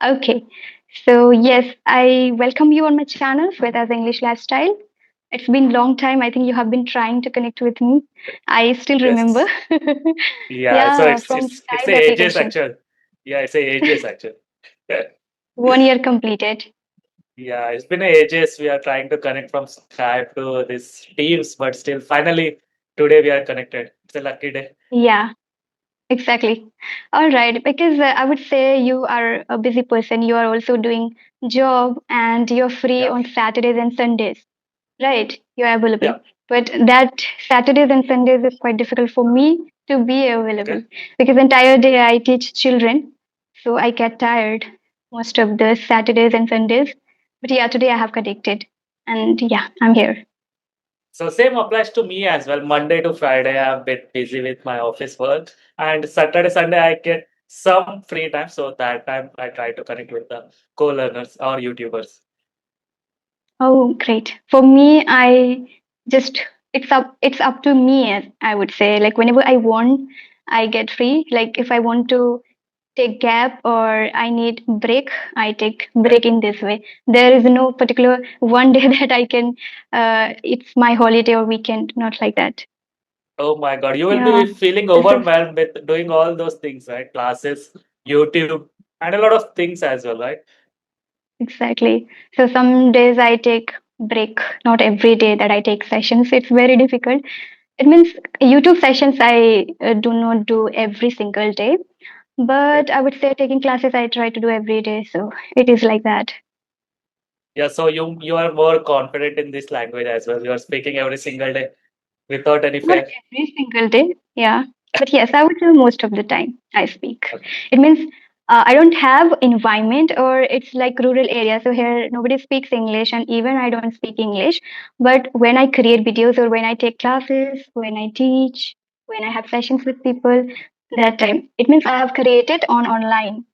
Okay. So yes, I welcome you on my channel, Sweta's English Lifestyle. It's been long time. I think you have been trying to connect with me. I still remember. Yes. Yeah. So Yeah, it's from it's it's the Skype ages application. actual. Yeah, it's the ages actual. Yeah. 1 year completed. Yeah, it's been ages. We are trying to connect from Skype to this Teams, but still, finally, today we are connected. It's a lucky day. Yeah, exactly. All right, because I would say you are a busy person. You are also doing job and you're free Yeah. on Saturdays and Sundays. Right, you're available. Yeah. But that Saturdays and Sundays is quite difficult for me to be Okay. available because entire day I teach children, so I get tired most of the Saturdays and Sundays. But yeah, today I have connected, and yeah, I'm here. So same applies to me as well. Monday to Friday, I'm a bit busy with my office work, and Saturday, Sunday, I get some free time. So that time, I try to connect with the co-learners or YouTubers. Oh, great. For me, I just it's up to me. I would say, like whenever I want, I get free. Like if I want to take gap or I need break, I take Okay. break in this way. There is no particular one day that I can. It's my holiday or weekend, not like that. Oh my God, you will Yeah, be feeling this is overwhelmed with doing all those things, right? Classes, YouTube, and a lot of things as well, right? exactly. So some days I take break, not every day that I take sessions. It's very difficult. It means YouTube sessions I do not do every single day, Okay. but I would say taking classes I try to do every day. So it is like that. Yeah, so you are more confident in this language as well. You are speaking every single day without any Not fear. every single day, yeah. But yes, I would say most of the time I speak. Okay. It means I don't have environment or it's like rural area. So here nobody speaks English and even I don't speak English. But when I create videos or when I take classes, when I teach, when I have sessions with people, that time, it means I have created on online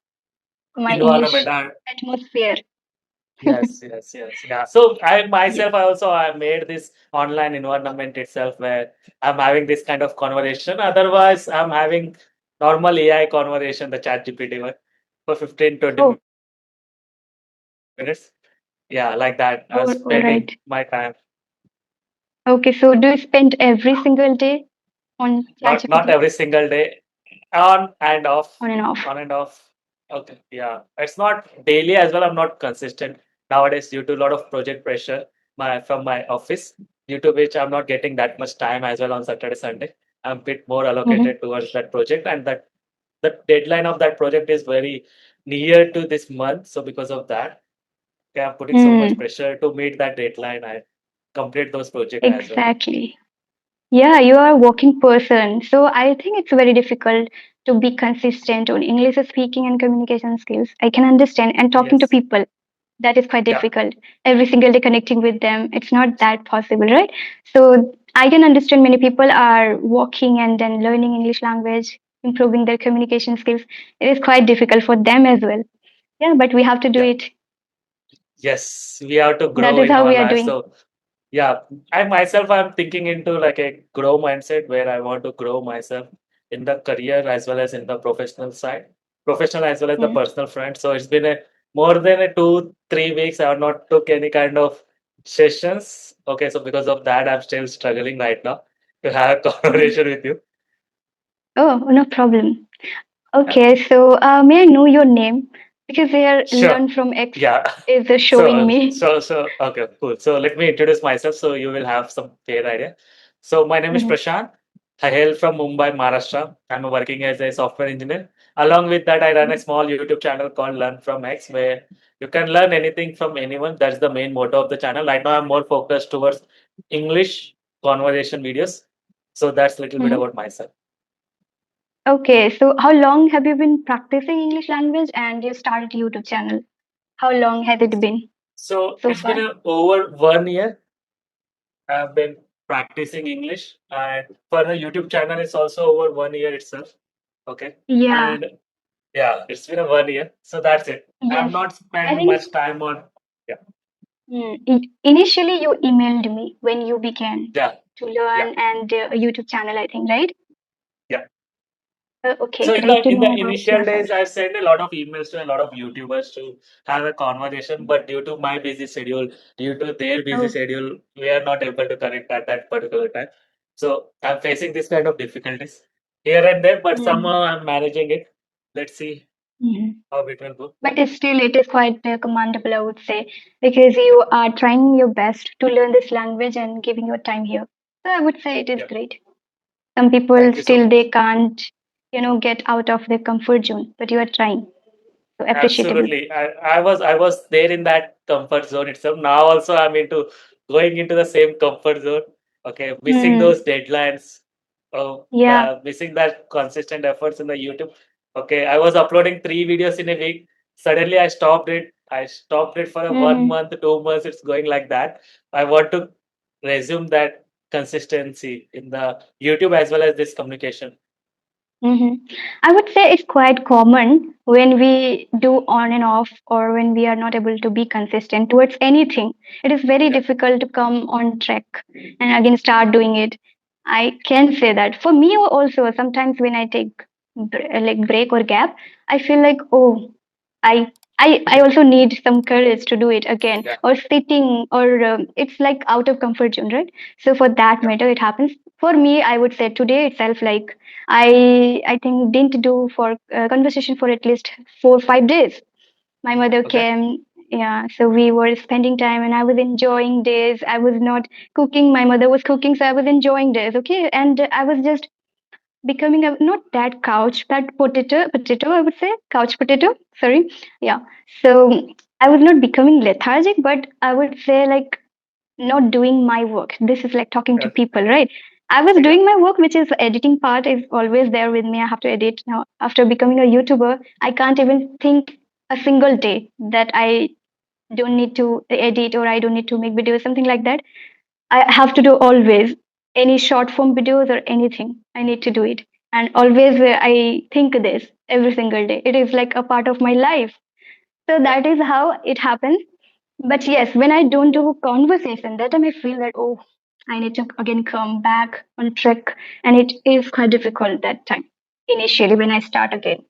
my Environment. English atmosphere. Yes. Yeah. So I myself, I made this online environment itself where I'm having this kind of conversation. Otherwise, I'm having normal AI conversation, the chat GPT one, for 15, 20 Oh, minutes. Yeah, like that. I was all right. spending my time. Okay, so do you spend every single day on Not ChatGPT? every single day, on and off, On and off. on and off. Okay, yeah, it's not daily as well. I'm not consistent nowadays due to a lot of project pressure from my office, due to which I'm not getting that much time as well on Saturday, Sunday. I'm a bit more Mhm. allocated towards that project, and that the deadline of that project is very near to this month. So because of that, okay, I'm putting so much Mm, pressure to meet that deadline and complete those projects as well. exactly. Yeah, you are a working person. So I think it's very difficult to be consistent on English speaking and communication skills. I can understand. And talking to Yes. people, that is quite Yeah. difficult. Every single day connecting with them, it's not that possible, right? So I can understand many people are working and then learning English language, improving their communication skills. It is quite difficult for them as well. Yeah, but we have to do Yeah. it. Yes, we have to That grow is in how our we are life. doing. So yeah, I myself I'm thinking into like a grow mindset where I want to grow myself in the career as well as in the professional side, professional as well as the Mm. personal front. So it's been a more than a 2, 3 weeks. I have not took any kind of sessions. Okay, so because of that, I'm still struggling right now to have a Mhm. conversation with you. Oh, no problem. Yeah, Okay, so may I know your name? Because here sure. Learn from X Yeah. is showing So, me. okay, cool. So let me introduce myself so you will have some fair idea. So my name is Mhm. Prashant. I hail from Mumbai, Maharashtra. I'm working as a software engineer. Along with that, I run a small YouTube channel called Learn from X, where you can learn anything from anyone. That's the main motto of the channel. Right now, I'm more focused towards English conversation videos. So that's a little bit Mhm. about myself. Okay, so how long have you been practicing English language and you started YouTube channel? How long has it been So so it's been far? over 1 year. I've been practicing English, and for the YouTube channel, it's also over 1 year itself. Okay, Yeah, and yeah, it's been a 1 year, so that's it. I've yes. not I spent think much time on. Yeah, initially you emailed me when you began yeah, to yeah, learn and a YouTube channel, I think, right? yeah. Okay, So great to in the know about initial yourself. days, I sent a lot of emails to a lot of YouTubers to have a conversation, but due to my busy schedule, due to their busy Oh. schedule, we are not able to connect at that particular time. So I'm facing this kind of difficulties here and there, but Mm-hmm. somehow I'm managing it. Let's see Mm-hmm. how it will go. But it's still, it is quite commendable, I would say, because you are trying your best to learn this language and giving your time here. So I would say it is Yeah, great. Some people thank you so still much. they can't, get out of their comfort zone, but you are trying. So appreciable. Absolutely. I was there in that comfort zone itself. Now also I'm into going into the same comfort zone. Okay, missing Hmm. those deadlines. Oh, Yeah. the missing that consistent efforts in the YouTube. Okay, I was uploading 3 videos in a week. Suddenly I stopped it. I stopped it for a one Hmm. month, 2 months. It's going like that. I want to resume that consistency in the YouTube as well as this communication. Hmm. I would say it's quite common when we do on and off or when we are not able to be consistent towards anything. It is very Yeah. difficult to come on track and again start doing it. I can say that. For me also, sometimes when I take like break or gap, I feel like, oh, I I also need some courage to do it again Yeah. or sitting or it's like out of comfort zone, right? So for that Yeah. matter, it happens. For me, I would say today itself, like I think didn't do for conversation for at least 4 5 days. My mother Okay. came, yeah. So we were spending time, and I was enjoying days. I was not cooking. My mother was cooking, so I was enjoying days. Okay, and I was just becoming a not that couch, but potato. I would say couch potato. Sorry, yeah. So I was not becoming lethargic, but I would say like not doing my work. This is like talking to Yeah. people, right? I was Yeah. doing my work, which is editing part is always there with me. I have to edit now. After becoming a YouTuber, I can't even think a single day that I don't need to edit or I don't need to make videos, something like that. I have to do always any short form videos or anything. I need to do it. And always I think this every single day. It is like a part of my life. So Yeah. that is how it happens. But yes, when I don't do conversation, that time I feel that, oh, I need to again come back on track. And it is quite difficult that time, initially, when I start again.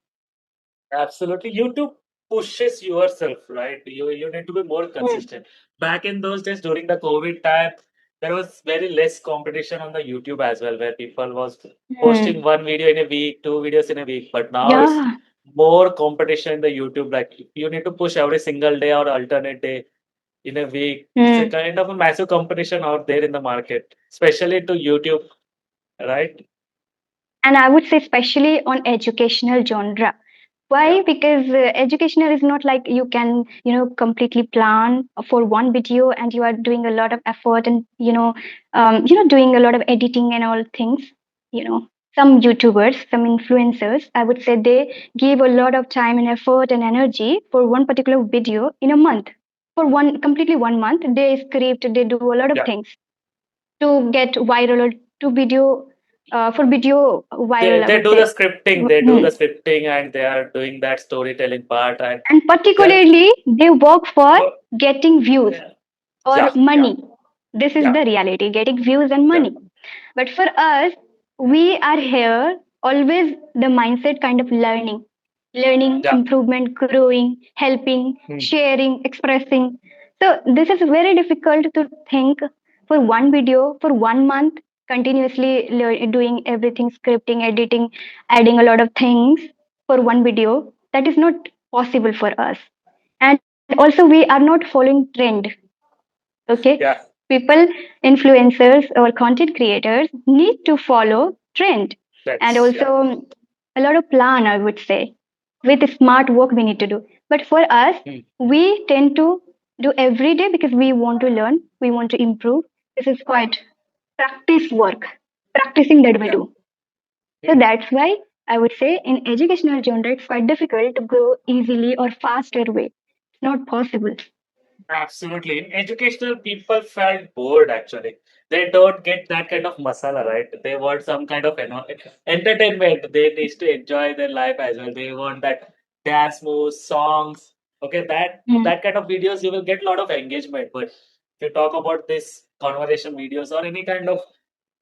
Absolutely. YouTube pushes yourself, right? You need to be more Mm. consistent. Back in those days during the COVID time, there was very less competition on the YouTube as well, where people was posting Mm. one video in a week, 2 videos in a week. But now it's Yeah. more competition in the YouTube. Like you need to push every single day or alternate day in a week. It's a Mm. kind of a massive competition out there in the market, especially to YouTube, right? And I would say, especially on educational genre. Yeah. Why? Because educational is not like you can, completely plan for one video and you are doing a lot of effort and, doing a lot of editing and all things. You know, some YouTubers, some influencers, I would say they give a lot of time and effort and energy for one particular video in a month. For completely 1 month, they script, they do a lot of Yeah. things to get viral or to video, for video They viral, I they would do the say. scripting, they do Hmm. the scripting, and they are doing that storytelling part, and And they're particularly they work for wo- getting views yeah, or yeah, yeah, money. This is yeah, the reality, getting views and yeah, money. But for us, we are here always the mindset kind of learning, yeah. improvement, growing, helping, Hmm. sharing, expressing. So this is very difficult to think for one video for 1 month continuously doing everything, scripting, editing, adding a lot of things for one video. That is not possible for us. And also we are not following trend. Okay, Yeah, people, influencers or content creators need to follow trend and that's also yeah. a lot of plan, I would say, with smart work we need to do. But for us, Hmm. we tend to do every day because we want to learn, we want to improve. This is quite practice work, practicing that we Yeah. do. So Hmm. that's why I would say in educational genre it's quite difficult to grow easily or faster way. It's not possible. Absolutely. In educational, people felt bored actually. They don't get that kind of masala, right? They want some kind of entertainment. They need to enjoy their life as well. They want that dance moves, songs. Okay, Mm. that kind of videos you will get a lot of engagement. But if you talk about this conversation videos or any kind of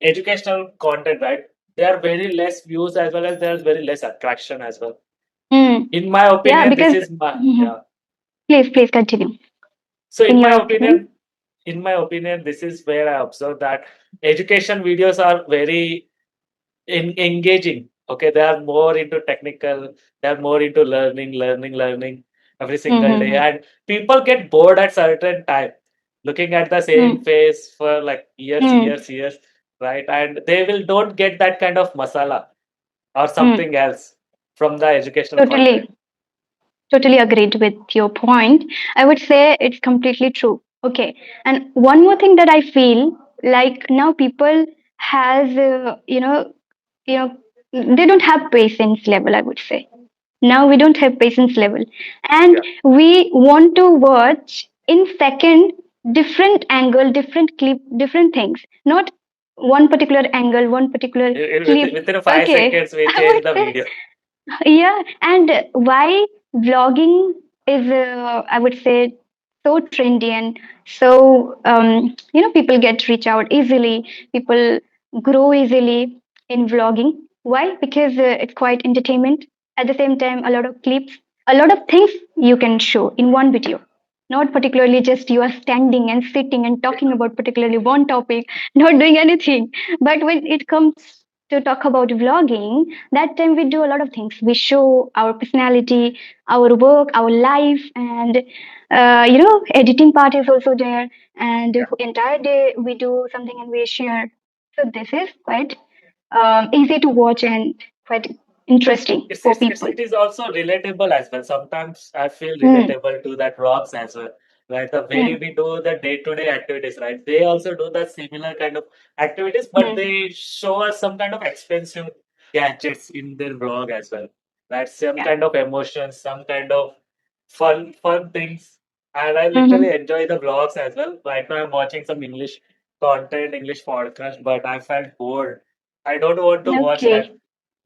educational content, right? there are very less views as well as there's very less attraction as well. Mm. In my Yeah, opinion, this because is my Mhm. yeah. Please continue. So In your opinion. in my opinion, this is where I observe that education videos are very engaging. Okay, they are more into technical, they are more into learning every single day. Mm-hmm. And people get bored at certain time, looking at the same Mm. face for like Mm. years, right? And they will don't get that kind of masala or Mm. something else from the educational content. Totally, totally agreed with your point. I would say it's completely true. Okay, and one more thing that I feel like now people has you know they don't have patience level. I would say now we don't have patience level, and Yeah. we want to watch in second different angle, different clip, different things, not one particular angle, one particular clip. Within five Okay, seconds, we I change would the say video. yeah, and why vlogging is, I would say, so trendy and so, people get reach out easily, people grow easily in vlogging. Why? Because it's quite entertainment. At the same time, a lot of clips, a lot of things you can show in one video. Not particularly just you are standing and sitting and talking about particularly one topic, not doing anything. But when it comes to talk about vlogging, that time we do a lot of things. We show our personality, our work, our life, and editing part is also there. And Yeah. entire day we do something and we share. So this is quite easy to watch and quite interesting for people. It is also relatable as well. Sometimes I feel Hmm. relatable to that rocks as well. Right, the way Hmm. we do the day-to-day activities, right? They also do the similar kind of activities, but Hmm. they show us some kind of expensive gadgets in their vlog as well. Right, some Yeah. kind of emotions, some kind of fun things, and I literally Hmm. enjoy the vlogs as well. Right now, I'm watching some English content, English podcast, but I felt bored. I don't want to watch that Okay.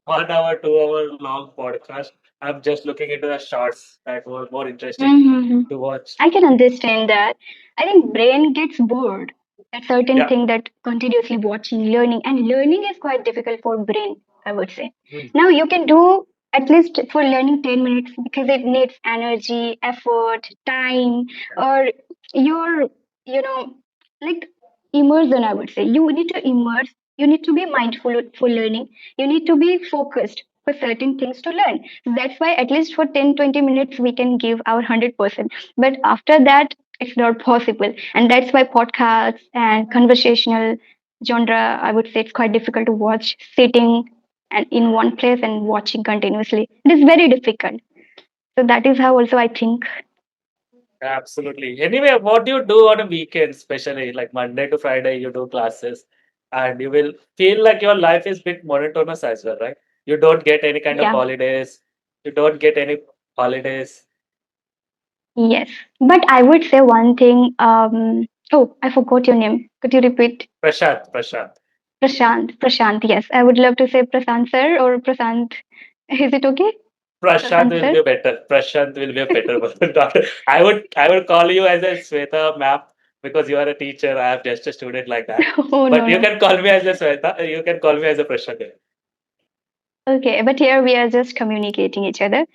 1 hour, 2 hour long podcast. I'm just looking into the shorts that were more interesting Mm-hmm. to watch. I can understand that. I think brain gets bored at certain Yeah. thing that continuously watching, learning, and learning is quite difficult for brain, I would say. Mm. Now you can do at least for learning 10 minutes because it needs energy, effort, time, or your, you know, like immersion, I would say. You need to immerse, you need to be mindful for learning, you need to be focused for certain things to learn. That's why at least for 10-20 minutes we can give our 100%, but after that it's not possible, and that's why podcasts and conversational genre, I would say, it's quite difficult to watch sitting and in one place and watching continuously. It is very difficult. So that is how also I think. Absolutely. Anyway, what do you do on a weekend, especially like Monday to Friday, you do classes and you will feel like your life is bit monotonous as well, right? You don't get any kind of Yeah. holidays. You don't get any holidays. Yes, but I would say one thing. Oh, I forgot your name. Could you repeat? Prashant, Prashant. Prashant. Prashant. Yes, I would love to say Prashant sir or Prashant. Is it okay? Prashant Prashant will sir. be better. Prashant will be a better doctor. I would call you as a Sweta ma'am because you are a teacher. I am just a student like that. Oh But no you no. can call me as a Sweta. You can call me as a Prashant. Okay, but here we are just communicating each other,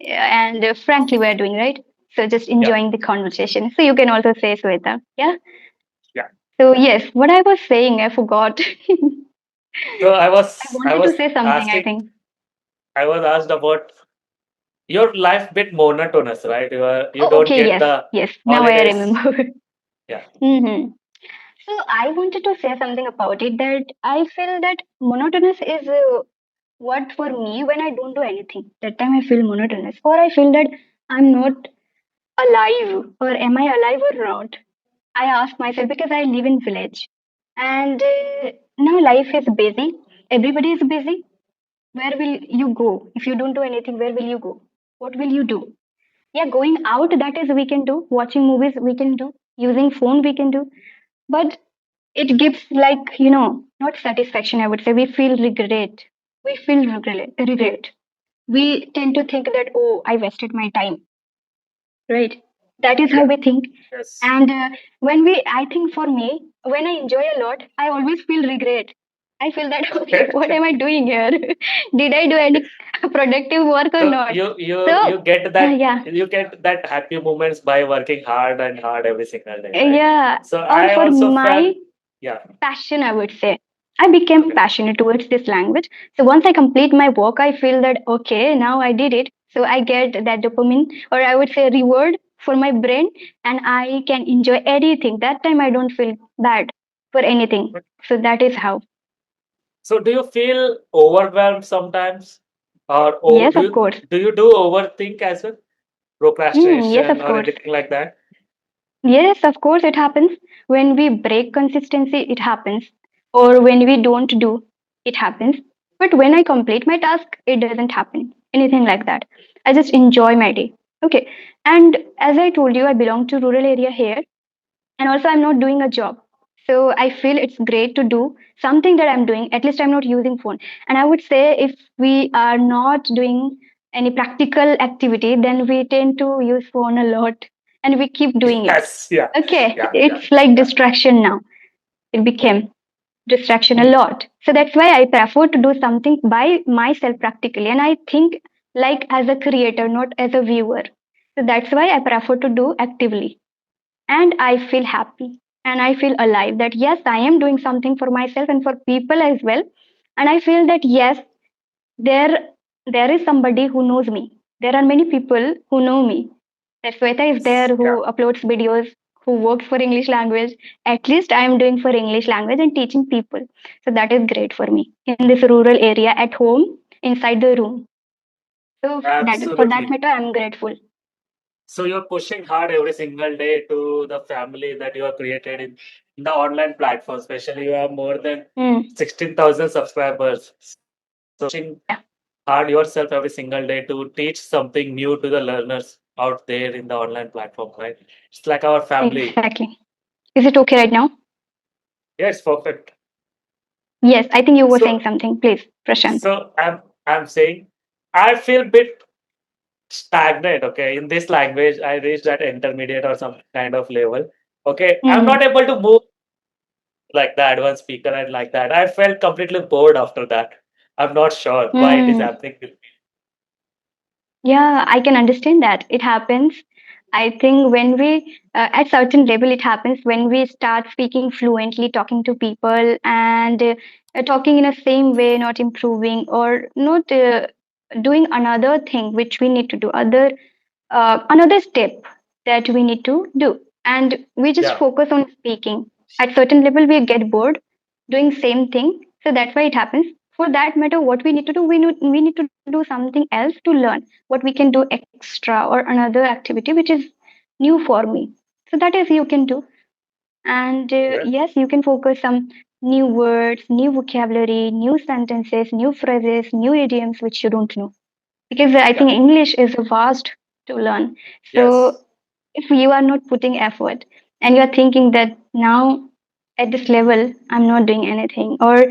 and frankly, we are doing right. So just Yeah, enjoying the conversation. So you can also say Sweta. Yeah. yeah. So yes, what I was saying, I forgot. So I I wanted to was say something. I asking. think. I was asked about your life bit monotonous, right? You Oh, don't okay. get Yes. the Yes. Now I holidays. remember. Yeah. Hmm. So I wanted to say something about it, that I feel that monotonous is what for me when I don't do anything. That time I feel monotonous, or I feel that I'm not alive, or am I alive or not? I ask myself because I live in village, and now life is busy. Everybody is busy. Where will you go if you don't do anything? Where will you go? What will you do? Yeah, going out, that is we can do. Watching movies we can do. Using phone we can do. But it gives, like, not satisfaction, I would say. We feel regret. We feel regret. We tend to think that, oh, I wasted my time, right? That is how Yeah. we think. Yes. And when we I think for me, when I enjoy a lot, I always feel regret. I feel that okay, Okay. what am I doing here? Did I do any productive work or So not? you So get that yeah, you get that happy moments by working hard and hard every single day, right? yeah. So Or I for also my felt, yeah. passion, I would say. I became Okay. passionate towards this language. So once I complete my work, I feel that okay, now I did it. So I get that dopamine, or I would say reward for my brain, and I can enjoy anything. That time I don't feel bad for anything. So that is how. So do you feel overwhelmed sometimes, or Yes, of course. do you do overthink as well, Yes, procrastination of or course. anything like that? Yes, of course, it happens. When we break consistency, it happens. Or when we don't do, it happens. But when I complete my task, it doesn't happen. Anything like that. I just enjoy my day. Okay. And as I told you, I belong to rural area here. And also, I'm not doing a job. So I feel it's great to do something that I'm doing. At least I'm not using phone. And I would say if we are not doing any practical activity, then we tend to use phone a lot and we keep doing it. Yes, yeah, Okay, yeah, yeah, it's like yeah. distraction now. It became distraction a Hmm. lot. So that's why I prefer to do something by myself practically. And I think like as a creator, not as a viewer. So that's why I prefer to do actively. And I feel happy and I feel alive that yes, I am doing something for myself and for people as well. And I feel that yes, there there is somebody who knows me. There are many people who know me. That Sweta is there who Yeah, uploads videos, who works for English language. At least I am doing for English language and teaching people. So that is great for me in this rural area at home inside the room. So that for that absolutely. matter I'm grateful. So you're pushing hard every single day to the family that you have created in the online platform. Especially you have more than Mm, 16,000 subscribers. So pushing yeah, hard yourself every single day to teach something new to the learners out there in the online platform, right? It's like our family. exactly. Is it okay right now? Yeah, it's perfect. Yes, I think you were saying So something. Please, Prashant. I'm saying I feel bit stagnant. Okay, in this language, I reached that intermediate or some kind of level. Okay, I'm Hmm. not able to move like the advanced speaker and like that. I felt completely bored after that. I'm not sure why it is Hmm. happening with me. Yeah, I can understand that. It happens. I think when we, at certain level, it happens when we start speaking fluently, talking to people, and talking in a same way, not improving or not doing another thing which we need to do, another step that we need to do, and we just Yeah, focus on speaking. At certain level we get bored doing same thing, so that's why it happens. For that matter, what we need to do, we need to do something else to learn what we can do extra or another activity which is new for me. So that is you can do. And well, yes, you can focus some new words, new vocabulary, new sentences, new phrases, new idioms which you don't know, because I yeah, think English is vast to learn. So yes, if you are not putting effort and you are thinking that now at this level I'm not doing anything or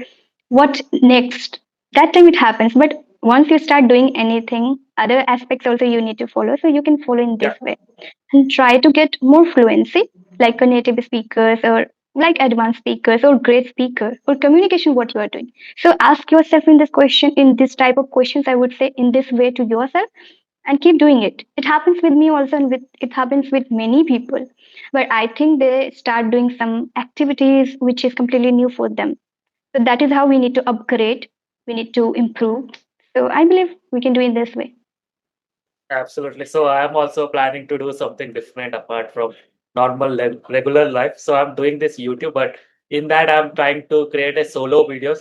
what next, that time it happens. But once you start doing anything, other aspects also you need to follow. So you can follow in yeah, this way and try to get more fluency like a native speakers or like advanced speakers or great speaker or communication what you are doing. So ask yourself in this question, in this type of questions, I would say in this way to yourself, and keep doing it. It happens with me also, and it happens with many people. But I think they start doing some activities which is completely new for them. So that is how we need to upgrade, we need to improve. So I believe we can do it this way. absolutely. So I'm also planning to do something different apart from normal regular life. So I'm doing this YouTube, but in that I'm trying to create a solo videos.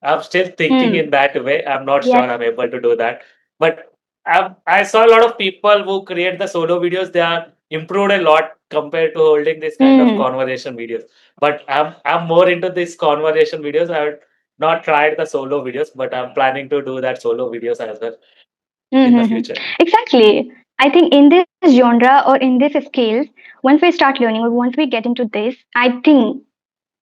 I'm still thinking in Hmm. that way. I'm not sure Yes. I'm able to do that, but I saw a lot of people who create the solo videos. They are improved a lot compared to holding this kind of Hmm. conversation videos. But I'm more into these conversation videos. I have not tried the solo videos, but I'm planning to do that solo videos as well in the Mm-hmm. future. Exactly. I think in this genre or in this skills, once we start learning or once we get into this, I think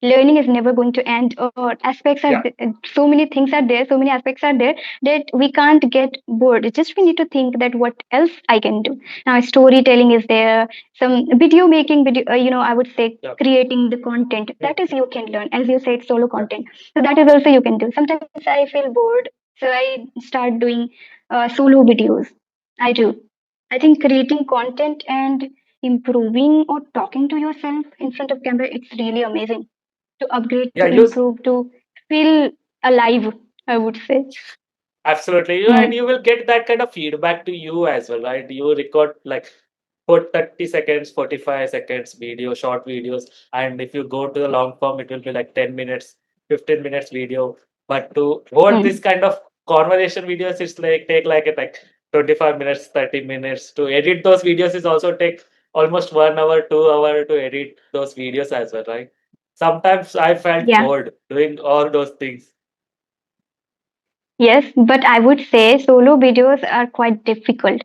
learning is never going to end, or aspects are Yeah, so many things are there, so many aspects are there that we can't get bored. It's just we need to think that what else I can do. Now storytelling is there, some video making, video, I would say yeah, creating the content, that is you can learn, as you said, solo yeah. content. So that is also you can do. Sometimes I feel bored, so I start doing solo videos. I do. I think creating content and improving or talking to yourself in front of camera, it's really amazing to upgrade, Yeah, to use improve, to feel alive, I would say. absolutely. And Mm. you will get that kind of feedback to you as well, right? You record like for 30 seconds, 45 seconds video, short videos. And if you go to the long form, it will be like 10 minutes, 15 minutes video. But to hold this Mm. kind of conversation videos, it's like take like 25 minutes, 30 minutes. To edit those videos is also take almost 1 hour, 2 hour to edit those videos as well, right? Sometimes I felt Yeah. bored doing all those things. Yes, but I would say solo videos are quite difficult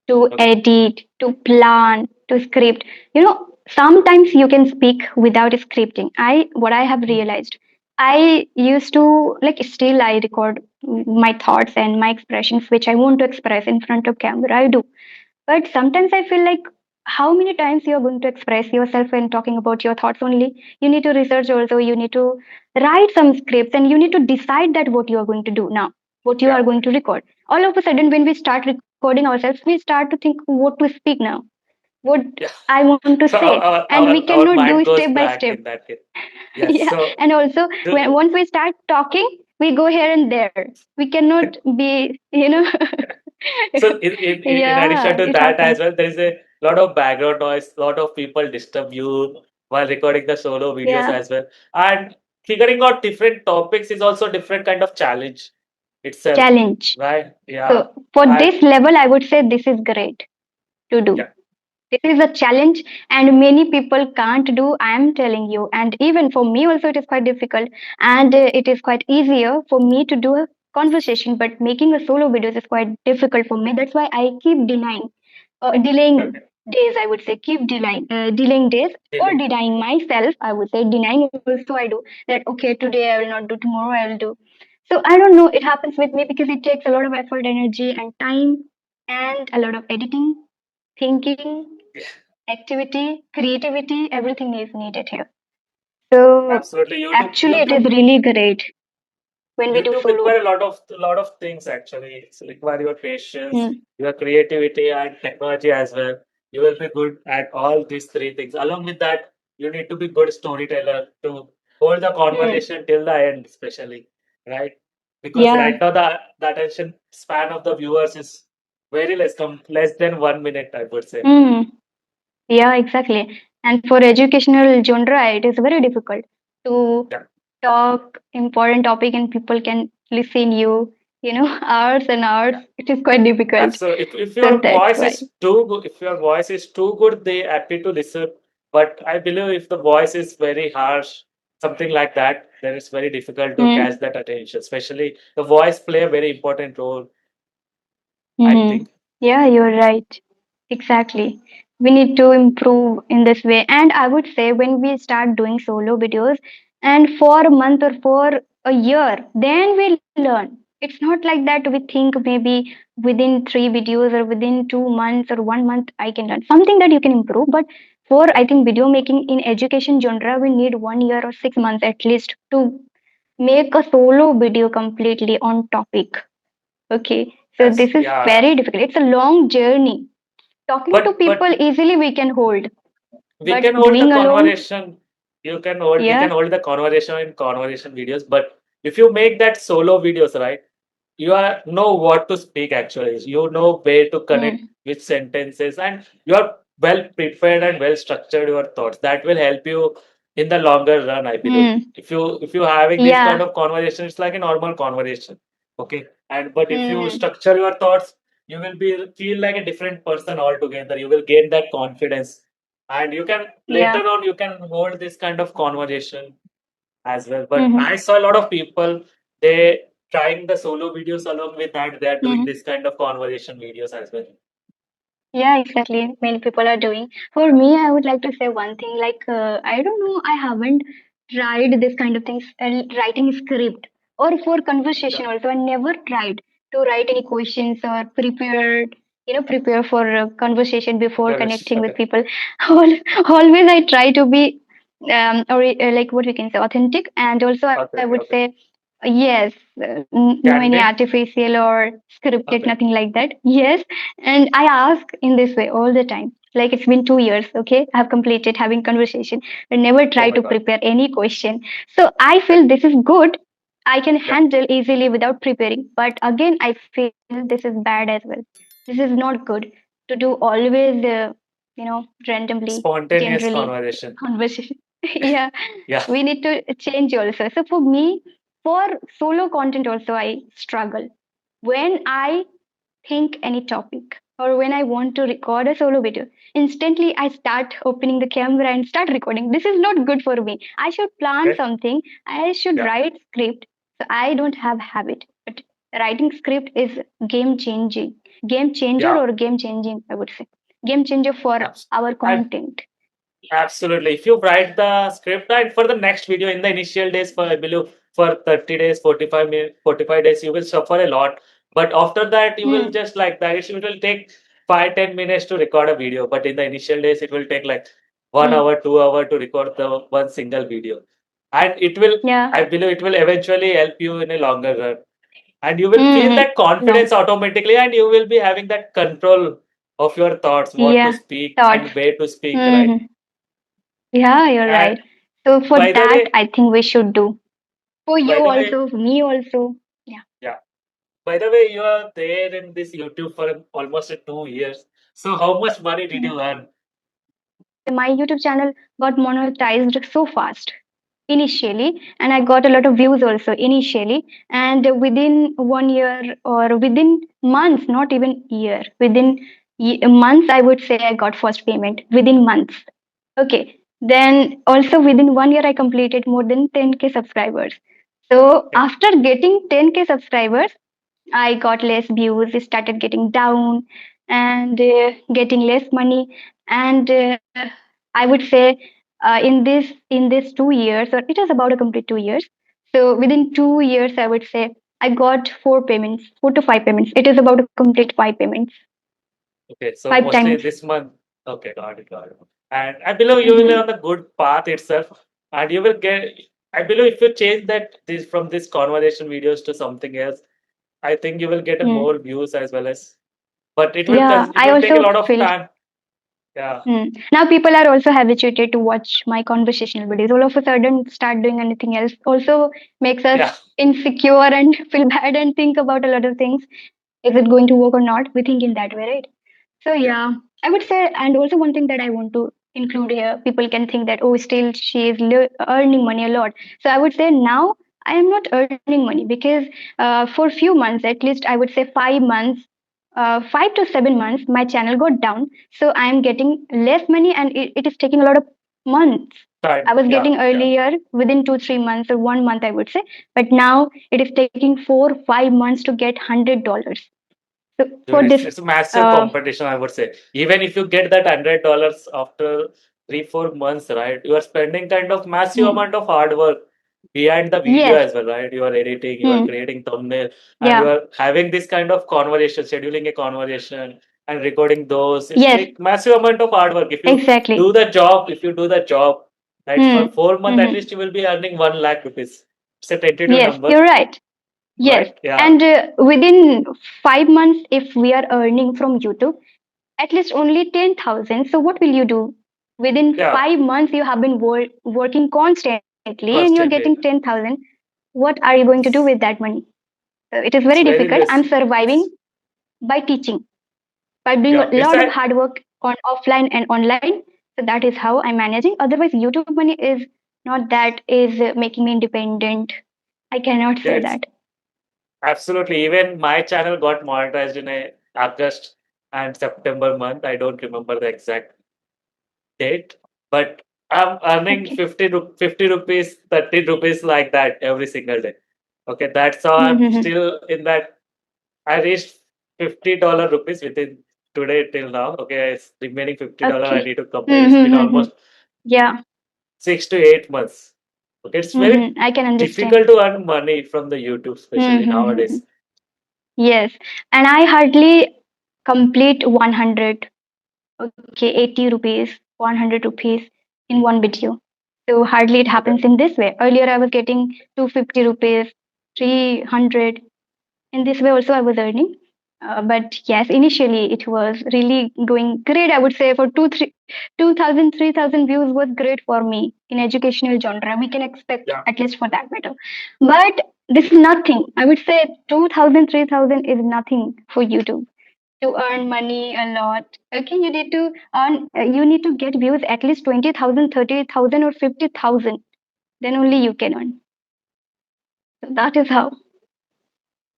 to Okay. edit, to plan, to script. Sometimes you can speak without scripting. What I have Mm. realized, I used to like still I record my thoughts and my expressions which I want to express in front of camera. I do. But sometimes I feel like how many times you're going to express yourself when talking about your thoughts only? You need to research also, you need to write some scripts, and you need to decide that what you are going to do now, what you Yeah. are going to record. All of a sudden, when we start recording ourselves, we start to think what to speak now, what Yeah. I want to So say, and we our cannot do mind goes step by blank step. in that case. Yes. Yeah, So and also when do, once we start talking, we go here and there. We cannot be, so in addition yeah, to it that happens. as well, there is a lot of background noise, lot of people disturb you while recording the solo videos Yeah, as well. And figuring out different topics is also different kind of challenge itself. challenge. Right? Yeah. So for And this level, I would say this is great to do. yeah. This is a challenge, and many people can't do. I am telling you, and even for me also, it is quite difficult, and it is quite easier for me to do a conversation. But making a solo videos is quite difficult for me. That's why I keep delaying Okay. days. I would say keep delaying days or Really. denying myself. I would say denying also. I do that. Okay, today I will not do. Tomorrow I will do. So I don't know. It happens with me because it takes a lot of effort, energy, and time, and a lot of editing, thinking, activity, creativity, everything is needed here. So Absolutely. actually, it is really great when we do YouTube solo. require a lot of things actually. It's require your patience, Mm, your creativity, and technology as well. You will be good at all these three things. Along with that, you need to be good storyteller to hold the mm, conversation till the end, especially, right? Because yeah. right now the attention span of the viewers is very less, less than 1 minute, I would say. Mm, yeah, exactly. And for educational genre, it is very difficult to Yeah. talk important topic and people can listen you, hours and hours. It is quite difficult. Absolutely. If So your that's voice why. is too good, if your voice is too good, they happy to listen. But I believe if the voice is very harsh, something like that, then it's very difficult to catch Mm, that attention. Especially the voice play a very important role, I mm-hmm. think. Yeah, you're right. Exactly. We need to improve in this way. And I would say when we start doing solo videos and for a month or for a year, then we learn. It's not like that we think maybe within 3 videos or within 2 months or 1 month I can learn. Something that you can improve. But for Yeah. I think video making in education genre, we need 1 year or 6 months at least to make a solo video completely on topic. Okay. So Yes. this is Yeah. very difficult. It's a long journey. Talking to But people easily we can hold, we but can hold the doing alone, conversation. You can hold we yeah. can hold the conversation in conversation videos. But if you make that solo videos, right? You are know what to speak actually. You know where to connect Mm, with sentences, and you are well prepared and well structured your thoughts. That will help you in the longer run, I believe. mm, If you having this kind yeah. of conversation, it's like a normal conversation. Okay. And but if you Mm, structure your thoughts, you will be feel like a different person altogether. You will gain that confidence. And you can later yeah. on you can hold this kind of conversation as well. But Mm-hmm, I saw a lot of people they trying the solo videos along with that they are doing mm-hmm. this kind of conversation videos as well. Yeah, exactly. Many people are doing. For me, I would like to say one thing. Like, I don't know. I haven't. tried this kind of things, writing script or for Yeah, conversation also. I never tried to write any questions or prepare for a conversation before yeah, Rish. connecting with Okay, people. Always I try to be or like what we can say authentic, and also I authentic. would Okay, say yes, no any candid. artificial or scripted, Okay, nothing like that. Yes, and I ask in this way all the time. Like it's been 2 years, okay? I have completed having conversation. I never oh try my to God. prepare any question. So I Yeah, feel this is good. I can yeah. handle easily without preparing. But again, I feel this is bad as well. This is not good to do always, randomly, Spontaneous generally conversation. conversation. Yeah, Yeah, we need to change also. So for me, for solo content also, I struggle when I think any topic or when I want to record a solo video, instantly I start opening the camera and start recording. This is not good for me. I should plan okay. something. I should Yeah, write script. So I don't have habit. But writing script is game changing. Game changer yeah. or game changing, I would say. Game changer for Abs- our I content. Absolutely. If you write the script and for the next video in the initial days, for I believe for 30 days, 45 minutes, 45 days, you will suffer a lot. But after that, you will Hmm. just like that. It will take 5-10 minutes to record a video. But in the initial days, it will take like one Hmm. hour, 2 hour to record the one single video. And it will, Yeah. I believe it will eventually help you in a longer run. And you will feel Hmm. that confidence Long. automatically, and you will be having that control of your thoughts, what to Yeah. speak Thoughts. and where to speak, right? Hmm. Yeah, you're And right. So for by the that, way, I think we should do. For by you the way, also, for me also. Yeah. yeah. By the way, you are there in this YouTube for almost 2 years. So how much money did Mm. you earn? My YouTube channel got monetized so fast initially, and I got a lot of views also initially. And within 1 year or within months, not even year, within months, I would say I got first payment within months. Okay. Then also within 1 year, I completed more than 10K subscribers. So Okay. after getting 10K subscribers, I got less views, it started getting down and getting less money. And I would say in this 2 years, or it was about a complete 2 years. So within 2 years, I would say I got four payments, 4 to 5 payments. It is about a complete five payments, Okay. So five mostly times. this month. Okay, got it, got it. And I believe you will be Hmm. on the good path itself. And you will get, I believe if you change that this from this conversation videos to something else, I think you will get a Hmm. more views as well as, but Yeah, it I will take a also lot of feel. time. Yeah. Now people are also habituated to watch my conversational videos. All of a sudden, start doing anything else. Also makes us Yeah. insecure and feel bad and think about a lot of things. Is it going to work or not? We think in that way, right? So Yeah. yeah, I would say, and also one thing that I want to include here, people can think that oh, still she is earning money a lot. So I would say now I am not earning money because for few months, at least I would say 5 months, 5 to 7 months, my channel got down. So I am getting less money, and it is taking a lot of months. Time. I was Yeah. getting Yeah. earlier within 2 3 months or 1 month, I would say, but now it is taking 4 5 months to get $100. So Dude, for this, it's a massive uh, competition, I would say. Even if you get that $100 after 3-4 months, right? You are spending kind of massive hmm, amount of hard work behind the video yes, as well, right? You are editing, you are hmm, creating thumbnail, and you yeah, are having this kind of conversation, scheduling a conversation and recording those. It's yes, like massive amount of hard work. exactly. If you do the job, right, Hmm, for 4 months, at hmm, least you will be earning 1 lakh rupees. It's a tentative yes, number, you're right. Yes, right? Yeah. and within 5 months, if we are earning from YouTube, at least only 10,000. So what will you do? Within Yeah. 5 months, you have been working constantly, and you're Constantly. getting 10,000. What are you going to do with that money? It is It's very very difficult. I'm less. surviving It's by teaching, by doing Yeah, a it's lot of a hard work on offline and online. So that is how I'm managing. Otherwise, YouTube money is not that is making me independent. I cannot yeah, say it's that. absolutely. Even my channel got monetized in a August and September month. I don't remember the exact date, but I'm earning Okay. 50 rupees, 30 rupees like that every single day. Okay, that's how I'm Mm-hmm. still in that. I reached $50 rupees within today till now. Okay, it's remaining $50. I Okay. need to complete. It's been Mm-hmm. almost Yeah. 6 to 8 months. Okay, it's very I can understand. difficult to earn money from the YouTube, especially Mm-hmm. nowadays. Yes, and I hardly complete 100. Okay, 80 rupees, 100 rupees in one video. So hardly it Okay. happens in this way. Earlier I was getting 250 rupees, 300. In this way also I was earning. But yes, initially it was really going great. I would say for 2,000, 3,000 views was great for me in educational genre. We can expect Yeah. at least for that matter. But this is nothing. I would say 2,000, 3,000 is nothing for YouTube to earn money a lot. Okay, you need to earn, you need to get views at least 20,000, 30,000, or 50,000. Then only you can earn. So that is how.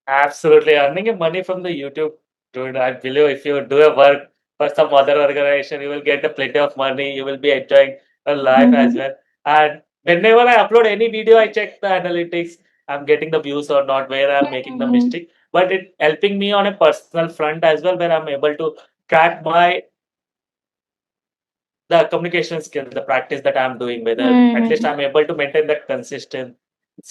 Absolutely. Earning a money from the YouTube, dude, I believe if you do a work for some other organization, you will get a plenty of money. You will be enjoying your life as Mhm. well. And whenever I upload any video, I check the analytics. I'm getting the views or not, where I'm making the Mhm. mistake. But it helping me on a personal front as well, where I'm able to track my the communication skill, the practice that I'm doing, whether at least Mhm. I'm able to maintain that consistency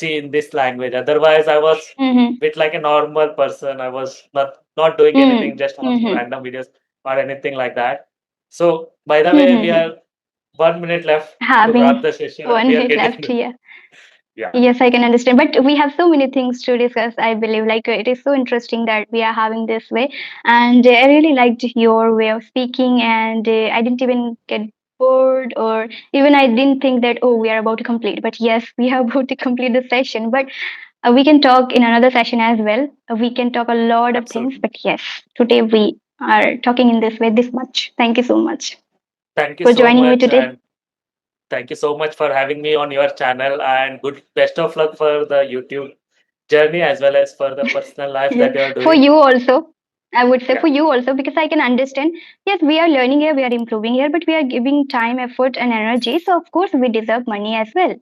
in this language. Otherwise, I was Mhm. bit like a normal person. I was not doing anything, Mhm. just watching Mhm. random videos or anything like that. So, by the way, we Mhm. are 1 minute left to wrap Having the session, and one we are minute left getting here. yeah, Yes, I can understand. But we have so many things to discuss, I believe. Like, it is so interesting that we are having this way. And I really liked your way of speaking. And I didn't even get bored, or even I didn't think that, oh, we are about to complete. But yes, we are about to complete the session. But we can talk in another session as well. We can talk a lot of things. absolutely. But yes, today we are talking in this way, this much. Thank you so much Thank you for so joining me much, today. and thank you so much for having me on your channel. And good best of luck for the YouTube journey as well as for the personal life Yeah, that you are for doing. you also. I would say Yeah. for you also, because I can understand. Yes, we are learning here, we are improving here, but we are giving time, effort, and energy. So of course we deserve money as well.